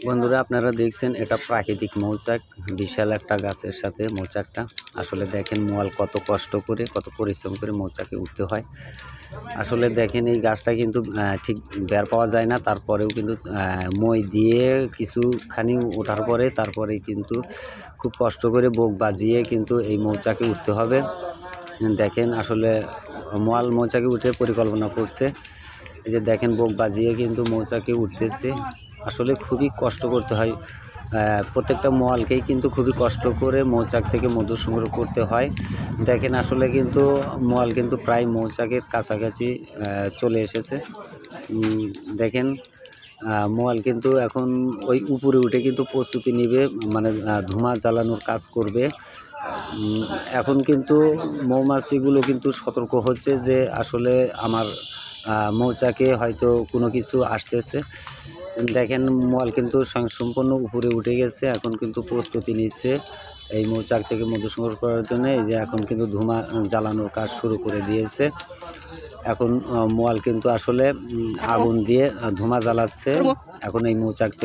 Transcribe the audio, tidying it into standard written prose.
বন্ধুরা আপনারা দেখছেন এটা প্রাকৃতিক মৌচাক, বিশাল একটা গাছের সাথে মৌচাকটা। আসলে দেখেন মোয়াল কত কষ্ট করে কত পরিশ্রম করে মৌচাকে উঠতে হয়। আসলে দেখেন এই গাছটা কিন্তু ঠিক বের পাওয়া যায় না, তারপরেও কিন্তু মই দিয়ে কিছুখানি ওঠার পরে তারপরে কিন্তু খুব কষ্ট করে বুক বাজিয়ে কিন্তু এই মৌচাকে উঠতে হবে। দেখেন আসলে মোয়াল মৌচাকে উঠে পরিকল্পনা করছে। এই যে দেখেন বুক বাজিয়ে কিন্তু মৌচাকে উঠতেছে। আসলে খুবই কষ্ট করতে হয়, প্রত্যেকটা মোয়ালকেই কিন্তু খুবই কষ্ট করে মৌচাক থেকে মধু সংগ্রহ করতে হয়। দেখেন আসলে কিন্তু মোয়াল কিন্তু প্রায় মৌচাকের কাছাকাছি চলে এসেছে। দেখেন মোয়াল কিন্তু এখন ওই উপরে উঠে কিন্তু প্রস্তুতি নেবে, মানে ধোঁয়া জ্বালানোর কাজ করবে। এখন কিন্তু মৌমাছিগুলো কিন্তু সতর্ক হচ্ছে যে আসলে আমার মৌচাকে হয়তো কোনো কিছু আসতেছে। দেখেন মোয়াল কিন্তু সম্পূর্ণ উপরে উঠে গেছে, এখন কিন্তু প্রস্তুতি নিচ্ছে এই মৌচাক থেকে মধু সংগ্রহ করার জন্য। এই যে এখন কিন্তু ধোঁয়া জ্বালানোর কাজ শুরু করে দিয়েছে। এখন মোয়াল কিন্তু আসলে আগুন দিয়ে ধোঁয়া জ্বালাচ্ছে এখন এই মৌচাক থেকে।